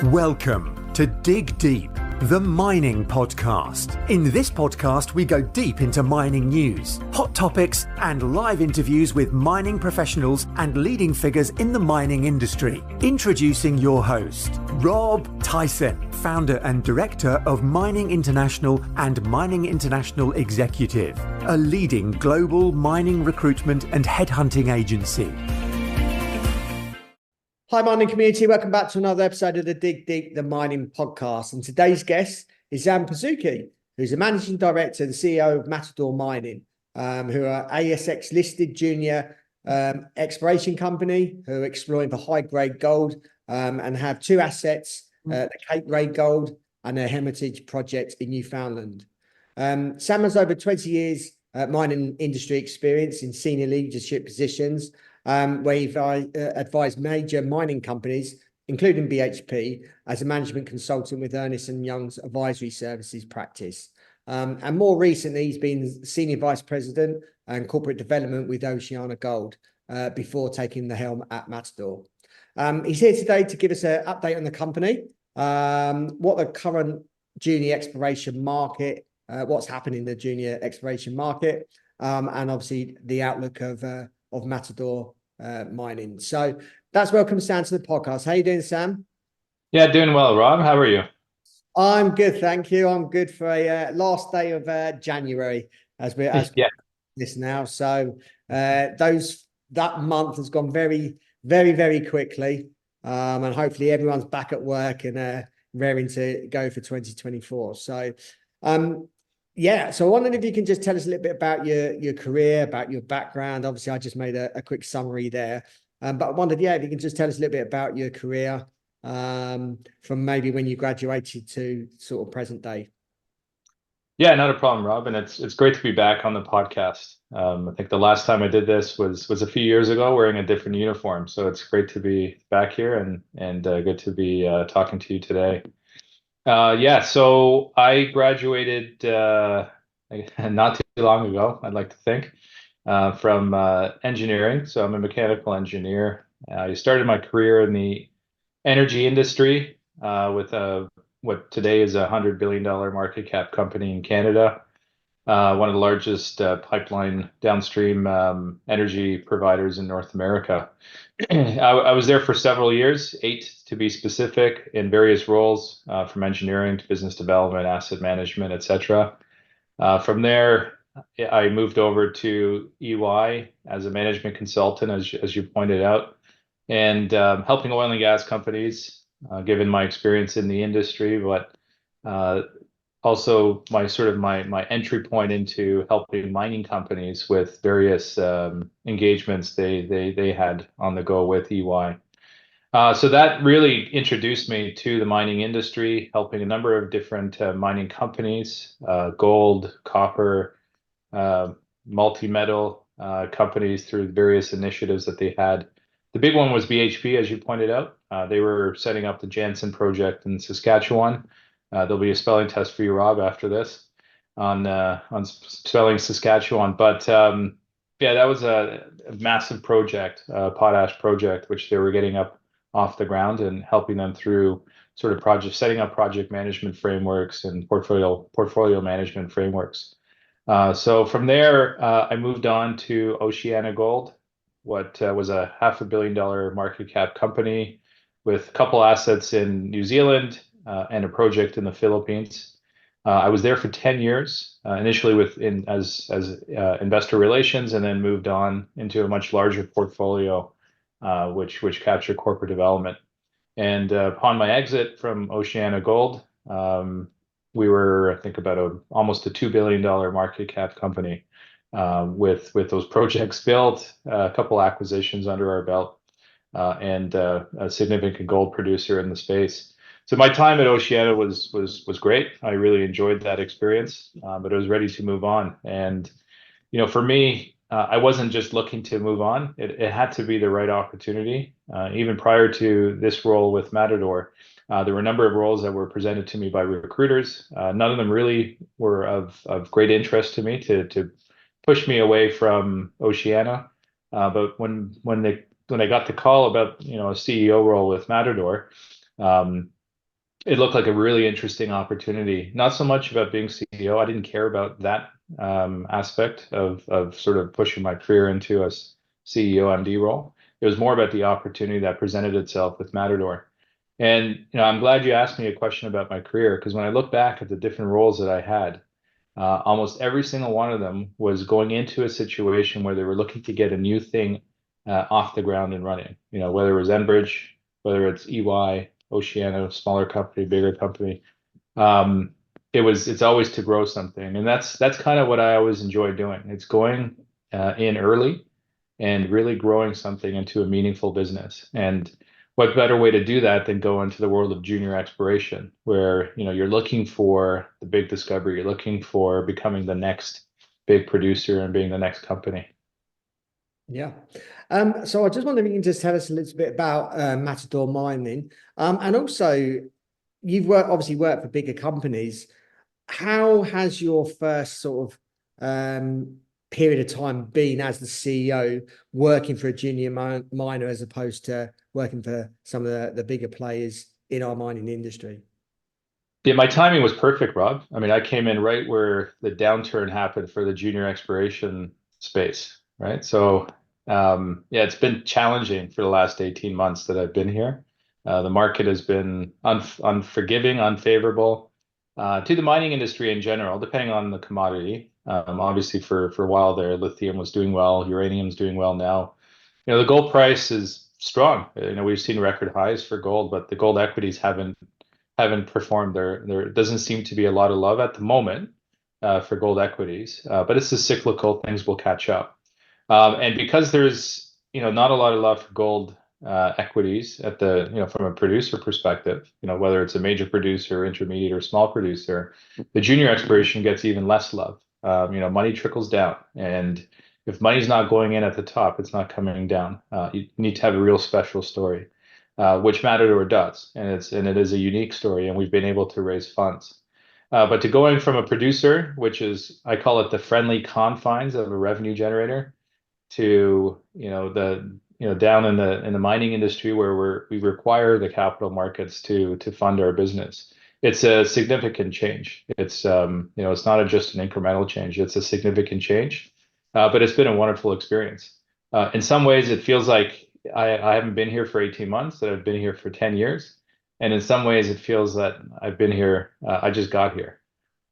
Welcome to Dig Deep, the mining podcast. In this podcast, we go deep into mining news, hot topics, and live interviews with mining professionals and leading figures in the mining industry. Introducing your host, Rob Tyson, founder and director of Mining International and Mining International Executive, a leading global mining recruitment and headhunting agency. Hi, mining community. Welcome back to another episode of the Dig Deep, the mining podcast. And today's guest is Sam Pazuki, who's the managing director and CEO of Matador Mining, who are ASX-listed junior exploration company who are exploring for high-grade gold and have two assets, the Cape Ray Gold and the Hermitage Project in Newfoundland. Sam has over 20 years mining industry experience in senior leadership positions, where you've advised major mining companies, including BHP, as a management consultant with Ernst and Young's advisory services practice. And more recently, he's been senior vice president and corporate development with Oceana Gold before taking the helm at Matador. He's here today to give us an update on the company, what the current junior exploration market, what's happening in the junior exploration market, and obviously the outlook of Matador Mining. So that's welcome, Sam, to the podcast. How you doing, Sam? Yeah, doing well, Rob. How are you? I'm good, thank you. I'm good for a last day of January as we're this now. So that month has gone very, very, very quickly, and hopefully everyone's back at work and raring to go for 2024. So so I wondered if you can just tell us a little bit about your career, about your background. Obviously, I just made a quick summary there. But I wondered, if you can just tell us a little bit about your career from maybe when you graduated to sort of present day. Yeah, not a problem, Rob. And it's great to be back on the podcast. I think the last time I did this was a few years ago wearing a different uniform. So it's great to be back here and good to be talking to you today. So I graduated not too long ago, I'd like to think, from engineering. So I'm a mechanical engineer. I started my career in the energy industry with what today is a $100 billion market cap company in Canada, one of the largest pipeline downstream energy providers in North America. I was there for several years, 8 to be specific, in various roles, from engineering to business development, asset management, etc. From there, I moved over to EY as a management consultant, as you pointed out, and helping oil and gas companies, given my experience in the industry, but also my entry point into helping mining companies with various engagements they had on the go with EY. So that really introduced me to the mining industry, helping a number of different mining companies, gold, copper, multi-metal companies through various initiatives that they had. The big one was BHP, as you pointed out. They were setting up the Jansen project in Saskatchewan. There'll be a spelling test for you, Rob, after this on spelling Saskatchewan. But that was a massive project, potash project, which they were getting up off the ground and helping them through sort of setting up project management frameworks and portfolio management frameworks. So from there, I moved on to Oceana Gold, what was a $500 million market cap company with a couple assets in New Zealand and a project in the Philippines. I was there for 10 years, initially as investor relations, and then moved on into a much larger portfolio, which captured corporate development. And upon my exit from Oceana Gold, we were, I think, about almost a $2 billion market cap company, with those projects built, a couple acquisitions under our belt, and a significant gold producer in the space. So my time at Oceana was great. I really enjoyed that experience, but I was ready to move on. And for me, I wasn't just looking to move on. It had to be the right opportunity. Even prior to this role with Matador, there were a number of roles that were presented to me by recruiters. None of them really were of great interest to me to push me away from Oceana. But when I got the call about a CEO role with Matador, it looked like a really interesting opportunity. Not so much about being CEO. I didn't care about that aspect of sort of pushing my career into a CEO MD role. It was more about the opportunity that presented itself with Matador. And I'm glad you asked me a question about my career, because when I look back at the different roles that I had, almost every single one of them was going into a situation where they were looking to get a new thing off the ground and running. Whether it was Enbridge, whether it's EY, Oceana, smaller company, bigger company. It's always to grow something, and that's kind of what I always enjoy doing. It's going in early and really growing something into a meaningful business. And what better way to do that than go into the world of junior exploration, where you're looking for the big discovery, you're looking for becoming the next big producer and being the next company. Yeah. So I just wonder if you can just tell us a little bit about Matador Mining, and also you've obviously worked for bigger companies. How has your first sort of period of time been as the CEO, working for a junior miner as opposed to working for some of the bigger players in our mining industry? Yeah, my timing was perfect, Rob. I mean, I came in right where the downturn happened for the junior exploration space, right? So, yeah, it's been challenging for the last 18 months that I've been here. The market has been unforgiving, unfavorable to the mining industry in general, depending on the commodity. Obviously, for a while there, lithium was doing well, uranium's doing well now. The gold price is strong. We've seen record highs for gold, but the gold equities haven't performed. There doesn't seem to be a lot of love at the moment for gold equities, but it's the cyclical, things will catch up. And because there's not a lot of love for gold equities at the from a producer perspective, whether it's a major producer, intermediate, or small producer, the junior exploration gets even less love. Money trickles down, and if money's not going in at the top, it's not coming down. You need to have a real special story, which Matador does, and it is a unique story, and we've been able to raise funds. But to going from a producer, which is, I call it the friendly confines of a revenue generator, to down in the mining industry where we require the capital markets to fund our business. It's a significant change. It's it's not just an incremental change. It's a significant change, but it's been a wonderful experience. In some ways, it feels like I haven't been here for 18 months, that I've been here for 10 years. And in some ways, it feels that I've been here, I just got here.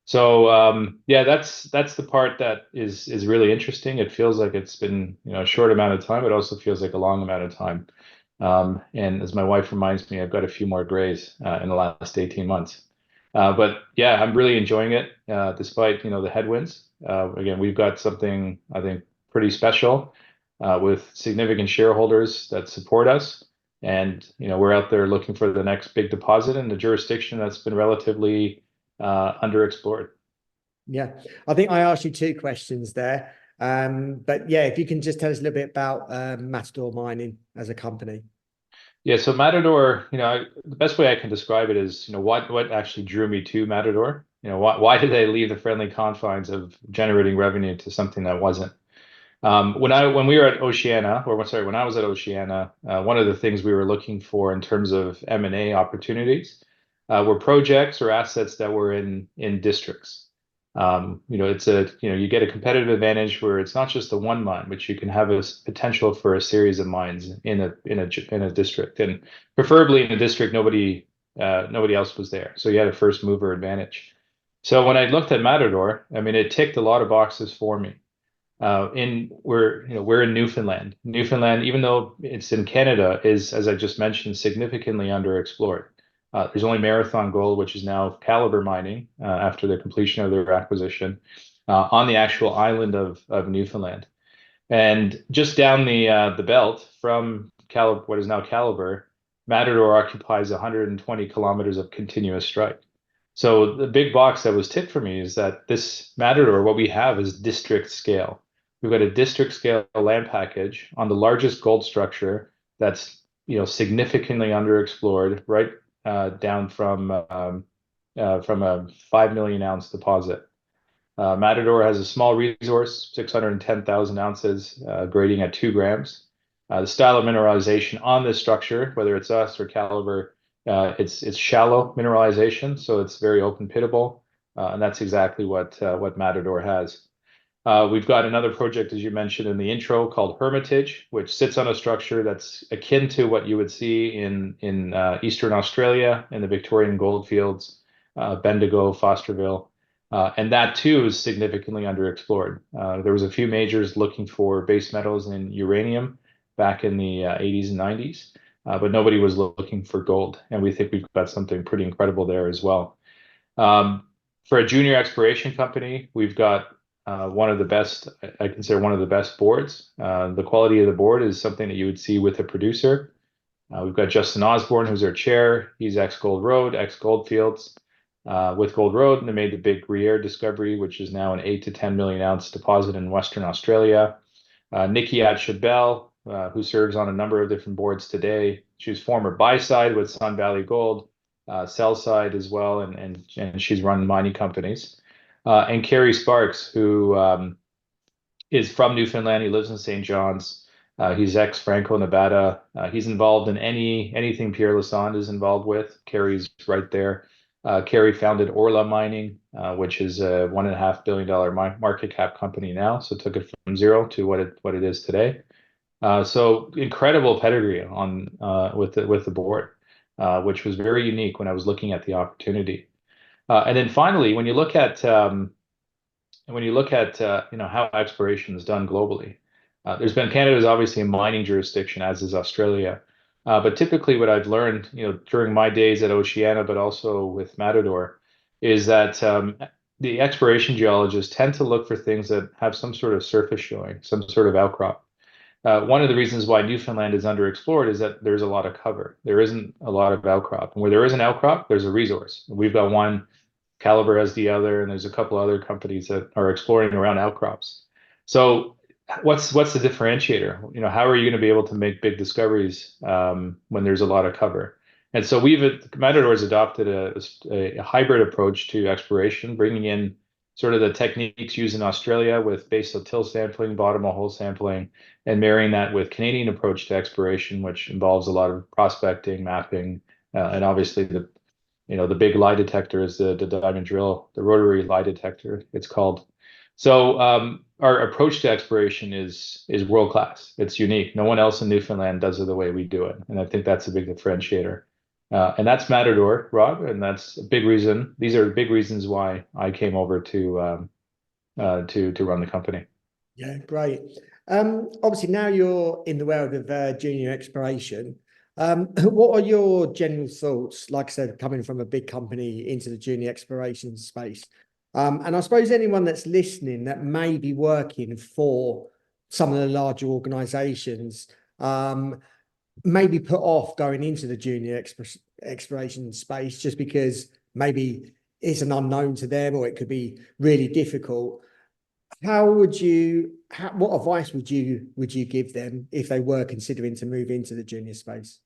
So yeah, that's the part that is really interesting. It feels like it's been a short amount of time. It also feels like a long amount of time. And as my wife reminds me, I've got a few more grays in the last 18 months. But yeah, I'm really enjoying it, despite the headwinds. Again, we've got something I think pretty special with significant shareholders that support us, and we're out there looking for the next big deposit in the jurisdiction that's been relatively underexplored. Yeah, I think I asked you two questions there. But yeah, if you can just tell us a little bit about Matador Mining as a company. Yeah, so Matador, the best way I can describe it is, what actually drew me to Matador. Why did they leave the friendly confines of generating revenue to something that wasn't? When we were at Oceana, when I was at Oceana, one of the things we were looking for in terms of M&A opportunities were projects or assets that were in districts. You get a competitive advantage where it's not just the one mine, but you can have a potential for a series of mines in a district, and preferably in a district nobody else was there, so you had a first mover advantage. So when I looked at Matador, I mean, it ticked a lot of boxes for me. We're in Newfoundland. Newfoundland, even though it's in Canada, is, as I just mentioned, significantly underexplored. There's only Marathon Gold, which is now Calibre Mining, after the completion of their acquisition, on the actual island of Newfoundland. And just down the belt from what is now Calibre, Matador occupies 120 kilometers of continuous strike. So the big box that was ticked for me is that this Matador, what we have is district scale. We've got a district scale land package on the largest gold structure that's significantly underexplored, right down from a 5 million ounce deposit. Matador has a small resource, 610,000 ounces, grading at 2 grams. The style of mineralization on this structure, whether it's us or Calibre, It's shallow mineralization, so it's very open pittable, and that's exactly what Matador has. We've got another project, as you mentioned in the intro, called Hermitage, which sits on a structure that's akin to what you would see in Eastern Australia in the Victorian goldfields, Bendigo, Fosterville. And that too is significantly underexplored. There was a few majors looking for base metals and uranium back in the 80s and 90s, but nobody was looking for gold. And we think we've got something pretty incredible there as well. For a junior exploration company, we've got one of the best, I consider one of the best boards. The quality of the board is something that you would see with a producer. We've got Justin Osborne, who's our chair. He's ex-Gold Road, ex-Goldfields. With Gold Road, and they made the big Gruyere discovery, which is now an 8 to 10 million ounce deposit in Western Australia. Nikki Adshabel, who serves on a number of different boards today. She was former buy side with Sun Valley Gold, sell side as well, and she's run mining companies. And Kerry Sparks, who is from Newfoundland. He lives in St. John's. He's ex-Franco, Nevada. He's involved in anything Pierre Lassonde is involved with. Kerry's right there. Kerry founded Orla Mining, which is a $1.5 billion market cap company now. So took it from zero to what it is today. So incredible pedigree on with the board, which was very unique when I was looking at the opportunity. And then finally, when you look at how exploration is done globally, Canada is obviously a mining jurisdiction, as is Australia. But typically what I've learned, during my days at Oceana, but also with Matador, is that the exploration geologists tend to look for things that have some sort of surface showing, some sort of outcrop. One of the reasons why Newfoundland is underexplored is that there's a lot of cover. There isn't a lot of outcrop. And where there is an outcrop, there's a resource. We've got one, Calibre has the other, and there's a couple other companies that are exploring around outcrops. So what's the differentiator? How are you going to be able to make big discoveries when there's a lot of cover? And so Matador's adopted a hybrid approach to exploration, bringing in sort of the techniques used in Australia with base of till sampling, bottom of hole sampling, and marrying that with Canadian approach to exploration, which involves a lot of prospecting, mapping, and obviously the big lie detector is the diamond drill, the rotary lie detector, it's called. So our approach to exploration is world class. It's unique. No one else in Newfoundland does it the way we do it, and I think that's a big differentiator. And that's Matador, Rob, and that's a big reason. These are big reasons why I came over to run the company. Yeah, great. Obviously, now you're in the world of junior exploration. What are your general thoughts, like I said, coming from a big company into the junior exploration space? And I suppose anyone that's listening that may be working for some of the larger organizations may be put off going into the junior exploration space just because maybe it's an unknown to them or it could be really difficult. What advice would you give them if they were considering to move into the junior space?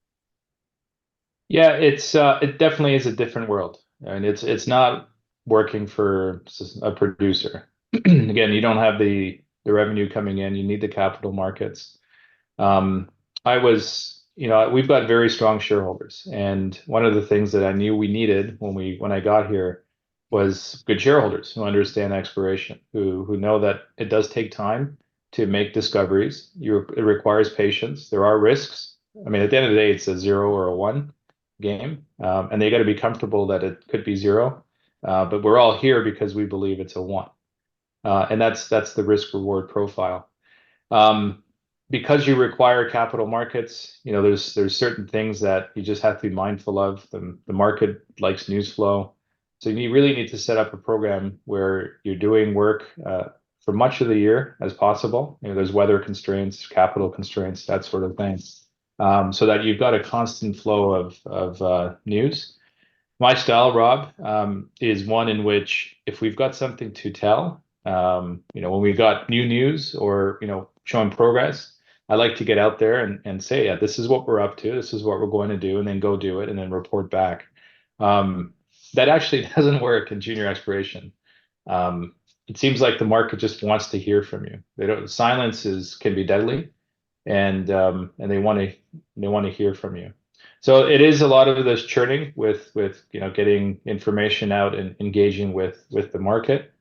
Yeah, it definitely is a different world, and it's not working for a producer. Again, you don't have the revenue coming in. You need the capital markets. We've got very strong shareholders, and one of the things that I knew we needed when I got here was good shareholders who understand exploration, who know that it does take time to make discoveries. It requires patience. There are risks. I mean, at the end of the day, it's a 0 or a 1 game, and they got to be comfortable that it could be 0. But we're all here because we believe it's a 1, and that's the risk reward profile. Because you require capital markets, there's certain things that you just have to be mindful of. The market likes news flow, so you really need to set up a program where you're doing work for much of the year as possible. There's weather constraints, capital constraints, that sort of thing, so that you've got a constant flow of news. My style, Rob, is one in which if we've got something to tell, when we've got new news or showing progress, I like to get out there and say, yeah, this is what we're up to, this is what we're going to do, and then go do it and then report back. That actually doesn't work in junior exploration. It seems like the market just wants to hear from you. Silence can be deadly, and they want to hear from you. So it is a lot of this churning with getting information out and engaging with the market.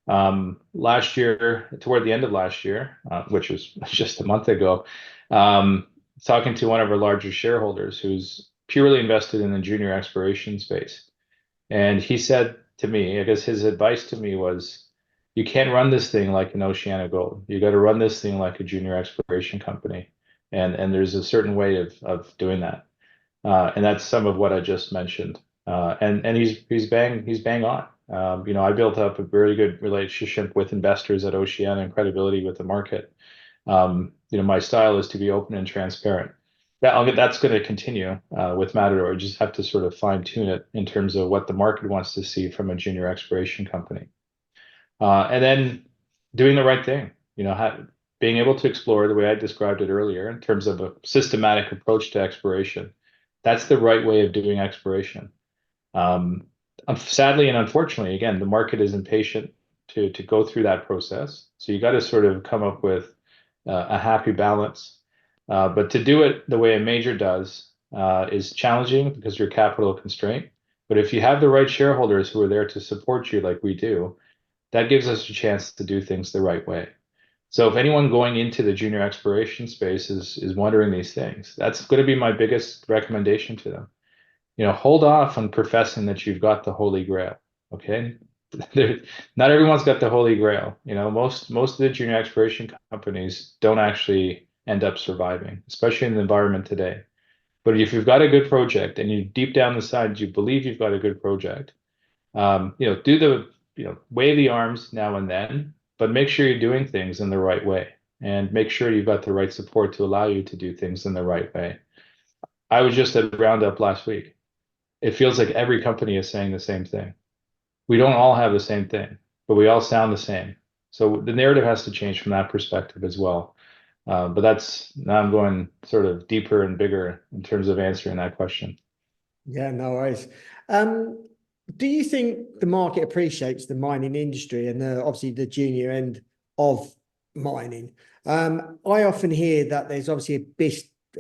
Last year, toward the end of last year, which was just a month ago, talking to one of our larger shareholders who's purely invested in the junior exploration space. And he said to me, I guess his advice to me was, you can't run this thing like an Oceana Gold. You got to run this thing like a junior exploration company. And there's a certain way of doing that. And that's some of what I just mentioned. And he's bang on. I built up a very good relationship with investors at Oceana and credibility with the market. My style is to be open and transparent. That's going to continue with Matador. You just have to sort of fine tune it in terms of what the market wants to see from a junior exploration company. And then doing the right thing, being able to explore the way I described it earlier in terms of a systematic approach to exploration. That's the right way of doing exploration. Sadly and unfortunately, again, the market is impatient to go through that process. So you got to sort of come up with a happy balance. But to do it the way a major does is challenging because you're capital constraint. But if you have the right shareholders who are there to support you like we do, that gives us a chance to do things the right way. So if anyone going into the junior exploration space is wondering these things, that's going to be my biggest recommendation to them. Hold off on professing that you've got the Holy Grail. Okay, not everyone's got the Holy Grail. Most of the junior exploration companies don't actually end up surviving, especially in the environment today. But if you've got a good project and you deep down inside you believe you've got a good project, do the wave the arms now and then, but make sure you're doing things in the right way and make sure you've got the right support to allow you to do things in the right way. I was just at Roundup last week. It feels like every company is saying the same thing. We don't all have the same thing, but we all sound the same. So the narrative has to change from that perspective as well. But now I'm going sort of deeper and bigger in terms of answering that question. Yeah, no worries. Do you think the market appreciates the mining industry and obviously the junior end of mining? I often hear that there's obviously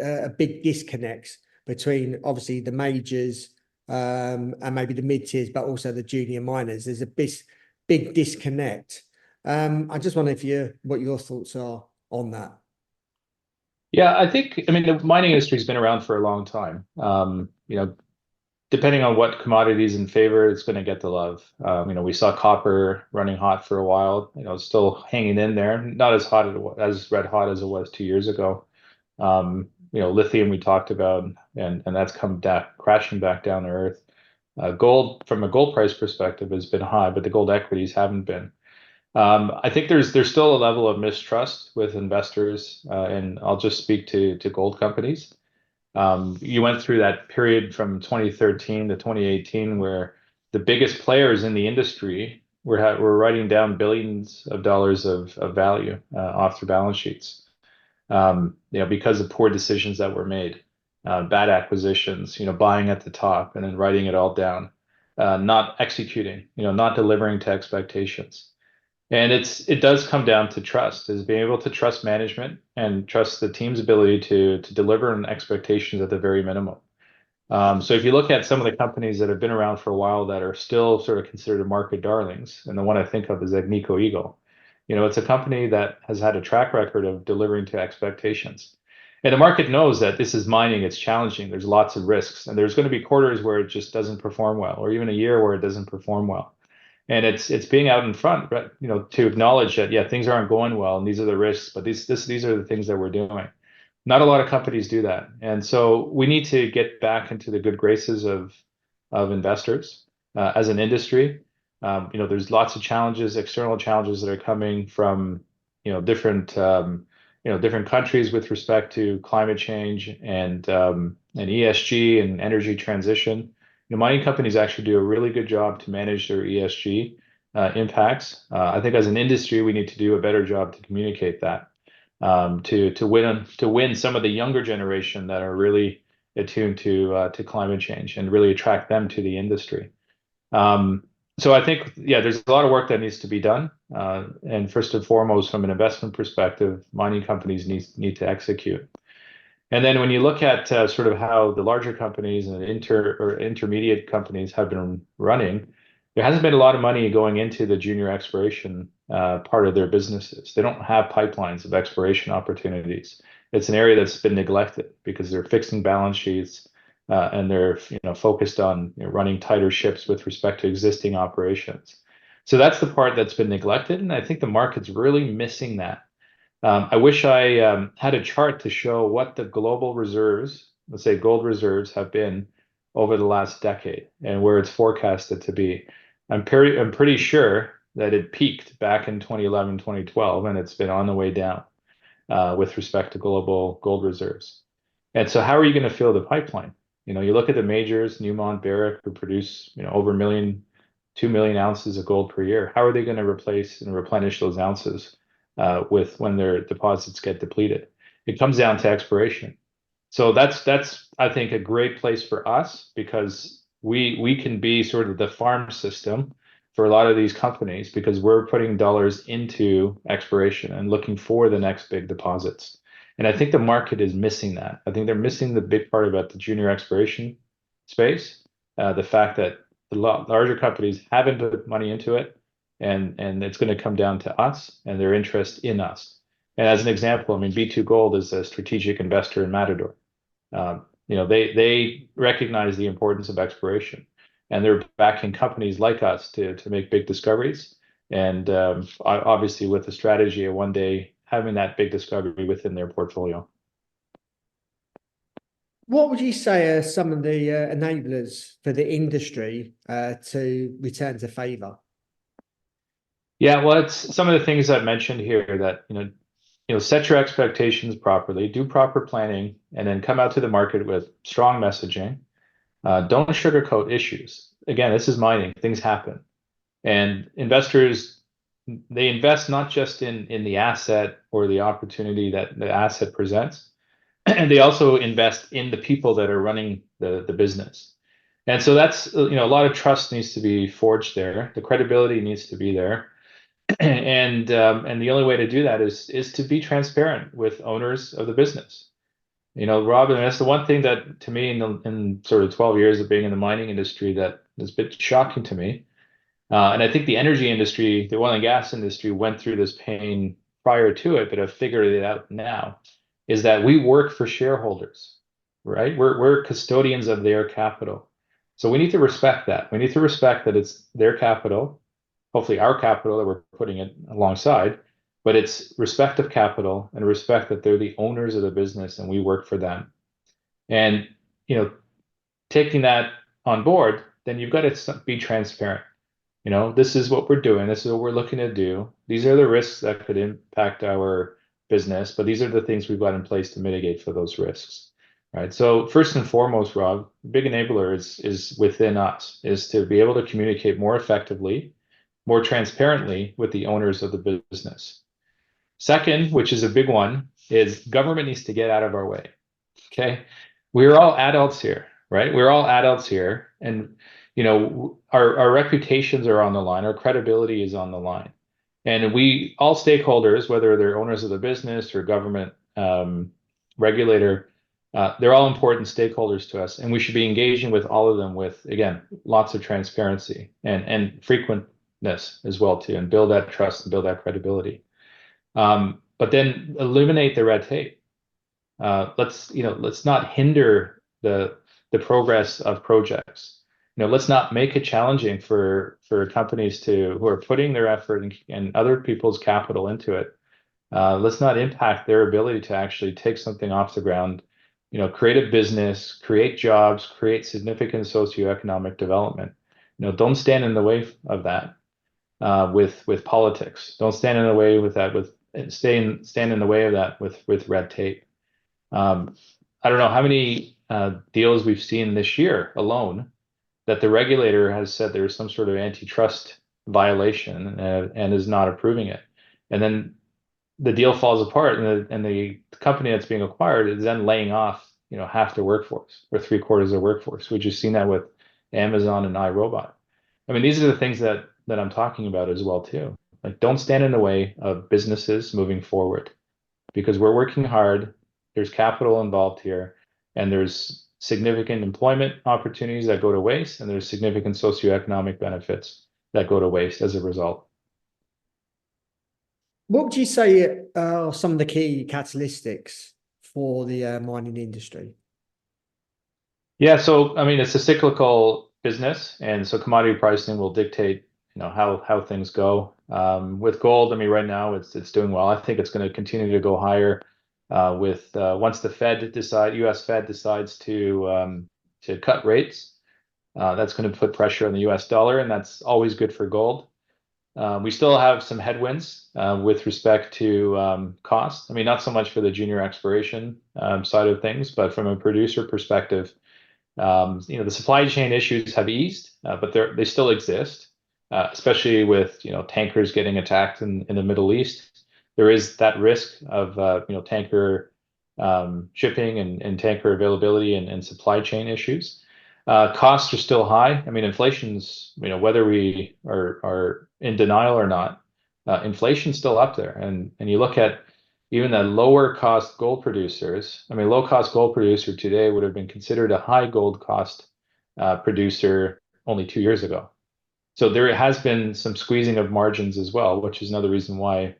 a big disconnect between obviously the majors and maybe the mid-tiers, but also the junior miners. There's a big disconnect. I just wonder what your thoughts are on that. Yeah, the mining industry has been around for a long time. Depending on what commodities in favor, it's going to get the love. We saw copper running hot for a while. It's still hanging in there, not as red hot as it was 2 years ago. Lithium we talked about, and that's come crashing back down to earth. Gold, from a gold price perspective, has been high, but the gold equities haven't been. I think there's still a level of mistrust with investors, and I'll just speak to gold companies. You went through that period from 2013 to 2018 where the biggest players in the industry were writing down billions of dollars of value off their balance sheets. Because of poor decisions that were made, bad acquisitions, buying at the top and then writing it all down, not executing, not delivering to expectations. And it does come down to trust, is being able to trust management and trust the team's ability to deliver on expectations at the very minimum. So if you look at some of the companies that have been around for a while that are still sort of considered market darlings, and the one I think of is Agnico Eagle. It's a company that has had a track record of delivering to expectations. And the market knows that this is mining, it's challenging, there's lots of risks, and there's going to be quarters where it just doesn't perform well, or even a year where it doesn't perform well. And it's being out in front, to acknowledge that, yeah, things aren't going well, and these are the risks, but these are the things that we're doing. Not a lot of companies do that. And so we need to get back into the good graces of investors as an industry. There's lots of challenges, external challenges that are coming from, different countries with respect to climate change and ESG and energy transition. Mining companies actually do a really good job to manage their ESG impacts. I think as an industry, we need to do a better job to communicate that, to win some of the younger generation that are really attuned to climate change and really attract them to the industry. So I think, yeah, there's a lot of work that needs to be done. And first and foremost, from an investment perspective, mining companies need to execute. And then when you look at sort of how the larger companies and intermediate companies have been running, there hasn't been a lot of money going into the junior exploration part of their businesses. They don't have pipelines of exploration opportunities. It's an area that's been neglected because they're fixing balance sheets and they're focused on running tighter ships with respect to existing operations. So that's the part that's been neglected, and I think the market's really missing that. I wish I had a chart to show what the global reserves, let's say gold reserves, have been over the last decade and where it's forecasted to be. I'm pretty sure that it peaked back in 2011, 2012, and it's been on the way down with respect to global gold reserves. And so how are you going to fill the pipeline? You look at the majors, Newmont, Barrick, who produce, over 2 million ounces of gold per year. How are they going to replace and replenish those ounces with when their deposits get depleted? It comes down to exploration. So that's I think a great place for us because we can be sort of the farm system for a lot of these companies because we're putting dollars into exploration and looking for the next big deposits. And I think the market is missing that. I think they're missing the big part about the junior exploration space, the fact that the larger companies haven't put money into it, and it's going to come down to us and their interest in us. And as an example, I mean, B2Gold is a strategic investor in Matador. They recognize the importance of exploration, and they're backing companies like us to make big discoveries. And obviously, with the strategy of one day having that big discovery within their portfolio. What would you say are some of the enablers for the industry to return to favour? Yeah, well, it's some of the things I've mentioned here that set your expectations properly, do proper planning, and then come out to the market with strong messaging. Don't sugarcoat issues. Again, this is mining; things happen, and investors, they invest not just in the asset or the opportunity that the asset presents, and they also invest in the people that are running the business. And so that's a lot of trust needs to be forged there. The credibility needs to be there. And the only way to do that is to be transparent with owners of the business. Rob, and that's the one thing that to me in sort of 12 years of being in the mining industry that is a bit shocking to me. And I think the energy industry, the oil and gas industry, went through this pain prior to it, but have figured it out now, is that we work for shareholders, right? We're custodians of their capital. So we need to respect that. We need to respect that it's their capital, hopefully our capital that we're putting it alongside, but it's respect of capital and respect that they're the owners of the business and we work for them. And, taking that on board, then you've got to be transparent. This is what we're doing. This is what we're looking to do. These are the risks that could impact our business, but these are the things we've got in place to mitigate for those risks. Right. So first and foremost, Rob, big enabler is within us, is to be able to communicate more effectively, more transparently with the owners of the business. Second, which is a big one, is government needs to get out of our way. Okay. We're all adults here, right? We're all adults here. And, our reputations are on the line. Our credibility is on the line. And we, all stakeholders, whether they're owners of the business or government regulator, they're all important stakeholders to us. And we should be engaging with all of them with, again, lots of transparency and frequentness as well, too, and build that trust and build that credibility. But then eliminate the red tape. Let's not hinder the progress of projects. Let's not make it challenging for companies who are putting their effort and other people's capital into it. Let's not impact their ability to actually take something off the ground, create a business, create jobs, create significant socioeconomic development. Don't stand in the way of that with politics. Don't stand in the way with that. Stand in the way of that with red tape. I don't know how many deals we've seen this year alone that the regulator has said there's some sort of antitrust violation and is not approving it. And then the deal falls apart and the company that's being acquired is then laying off, half their workforce or 3/4 of their workforce. We've just seen that with Amazon and iRobot. I mean, these are the things that I'm talking about as well, too. Like, don't stand in the way of businesses moving forward because we're working hard there's capital involved here, and there's significant employment opportunities that go to waste, and there's significant socioeconomic benefits that go to waste as a result. What would you say are some of the key catalytics for the mining industry? Yeah, so I mean, it's a cyclical business, and so commodity pricing will dictate, how things go. With gold, I mean, right now it's doing well. I think it's going to continue to go higher with once the U.S. Fed decides to cut rates. That's going to put pressure on the U.S. dollar, and that's always good for gold. We still have some headwinds with respect to cost. I mean, not so much for the junior exploration side of things, but from a producer perspective, the supply chain issues have eased, but they still exist, especially with tankers getting attacked in the Middle East. There is that risk of tanker shipping and tanker availability and supply chain issues. Costs are still high. I mean, inflation's, whether we are in denial or not, inflation's still up there. And you look at even the lower cost gold producers. I mean, low cost gold producer today would have been considered a high gold cost producer only 2 years ago. So there has been some squeezing of margins as well, which is another reason why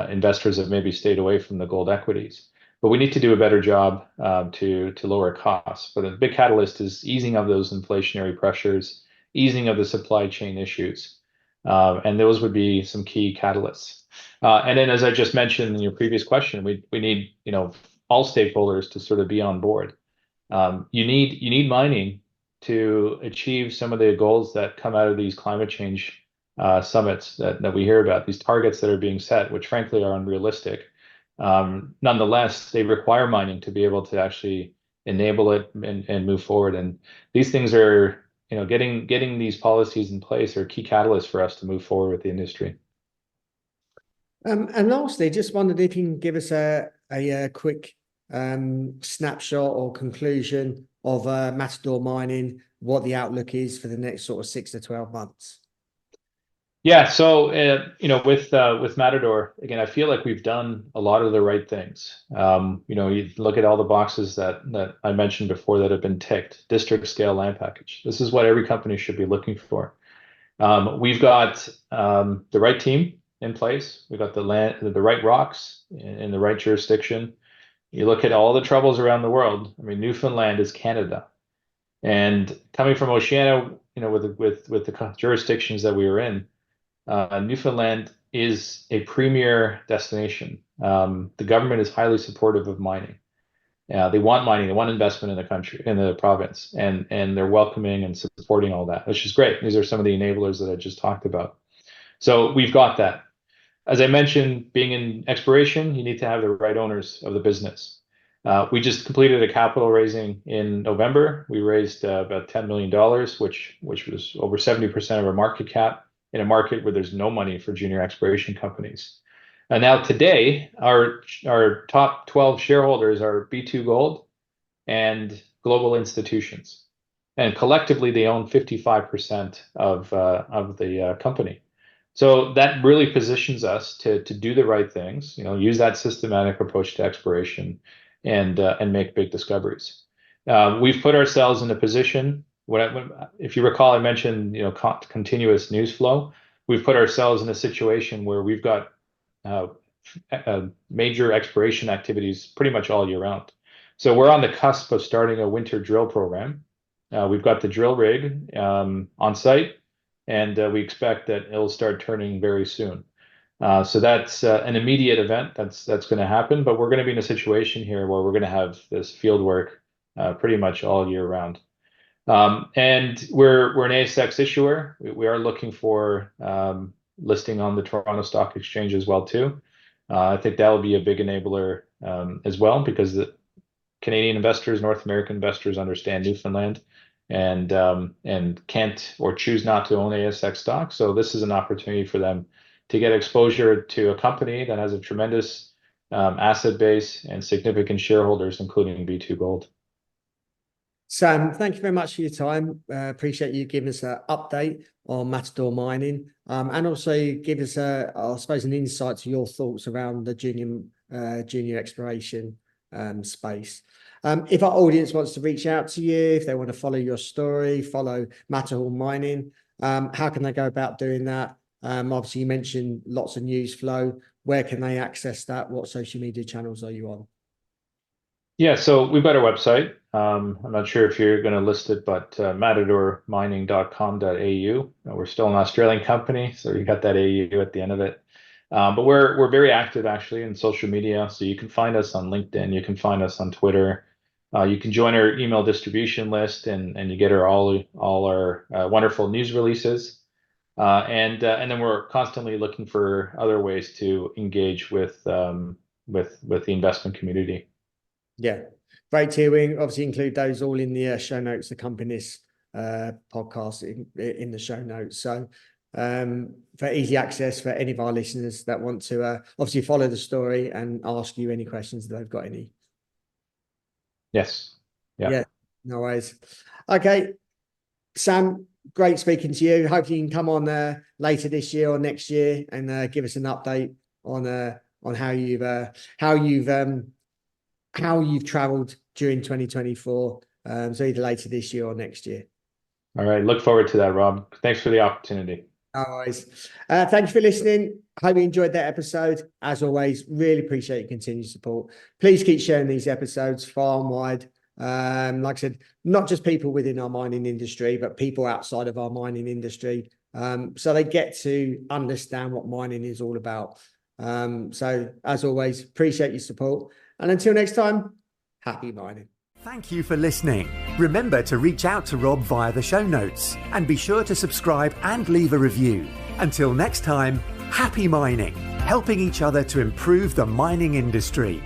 investors have maybe stayed away from the gold equities. But we need to do a better job to lower costs. But the big catalyst is easing of those inflationary pressures, easing of the supply chain issues. And those would be some key catalysts. And then, as I just mentioned in your previous question, we need all stakeholders to sort of be on board. You need mining to achieve some of the goals that come out of these climate change summits that we hear about, these targets that are being set, which frankly are unrealistic. Nonetheless, they require mining to be able to actually enable it and move forward. And these things are, getting these policies in place are key catalysts for us to move forward with the industry. And lastly, just wondered if you can give us a quick snapshot or conclusion of Matador Mining, what the outlook is for the next sort of 6 to 12 months. Yeah, so with Matador, again, I feel like we've done a lot of the right things. You look at all the boxes that I mentioned before that have been ticked. District scale land package. This is what every company should be looking for. We've got the right team in place. We've got the right rocks in the right jurisdiction. You look at all the troubles around the world. I mean, Newfoundland is Canada, and coming from Oceana, with the jurisdictions that we were in. Newfoundland is a premier destination. The government is highly supportive of mining. They want mining, they want investment in the country, in the province, and they're welcoming and supporting all that, which is great. These are some of the enablers that I just talked about. So we've got that. As I mentioned, being in exploration, you need to have the right owners of the business. We just completed a capital raising in November. We raised about $10 million, which was over 70% of our market cap, in a market where there's no money for junior exploration companies. And now today, our top 12 shareholders are B2 Gold and global institutions. And collectively, they own 55% of the company. So that really positions us to do the right things, use that systematic approach to exploration and make big discoveries. We've put ourselves in a position, if you recall, I mentioned continuous news flow. We've put ourselves in a situation where we've got major exploration activities pretty much all year round. So we're on the cusp of starting a winter drill program. We've got the drill rig on site, and we expect that it'll start turning very soon. So that's an immediate event that's going to happen, but we're going to be in a situation here where we're going to have this field work pretty much all year round. And we're an ASX issuer. We are looking for listing on the Toronto Stock Exchange as well too. I think that will be a big enabler as well, because the Canadian investors, North American investors understand Newfoundland and can't or choose not to own ASX stocks. So this is an opportunity for them to get exposure to a company that has a tremendous asset base and significant shareholders, including B2 Gold. Sam, thank you very much for your time. Appreciate you giving us an update on Matador Mining, and also give us, I suppose, an insight to your thoughts around the junior exploration space. If our audience wants to reach out to you, if they want to follow your story, follow Matador Mining, how can they go about doing that? Obviously, you mentioned lots of news flow. Where can they access that? What social media channels are you on? Yeah, so we've got our website. I'm not sure if you're going to list it, but matadormining.com.au. We're still an Australian company, so you got that AU at the end of it. But we're very active actually in social media. So you can find us on LinkedIn, you can find us on Twitter. You can join our email distribution list, and you get all our wonderful news releases. And then we're constantly looking for other ways to engage with the investment community. Yeah, great to hear. We obviously include those all in the show notes, accompany this podcast in the show notes. So for easy access for any of our listeners that want to obviously follow the story and ask you any questions if they've got any. Yes. Yeah, no worries. Okay, Sam, great speaking to you. Hopefully you can come on later this year or next year and give us an update on how you've traveled during 2024. So either later this year or next year. All right. Look forward to that, Rob. Thanks for the opportunity. No worries. Thanks for listening. Hope you enjoyed that episode. As always, really appreciate your continued support. Please keep sharing these episodes far and wide. Like I said, not just people within our mining industry, but people outside of our mining industry. So they get to understand what mining is all about. So as always, appreciate your support. And until next time, happy mining. Thank you for listening. Remember to reach out to Rob via the show notes and be sure to subscribe and leave a review. Until next time, happy mining, helping each other to improve the mining industry.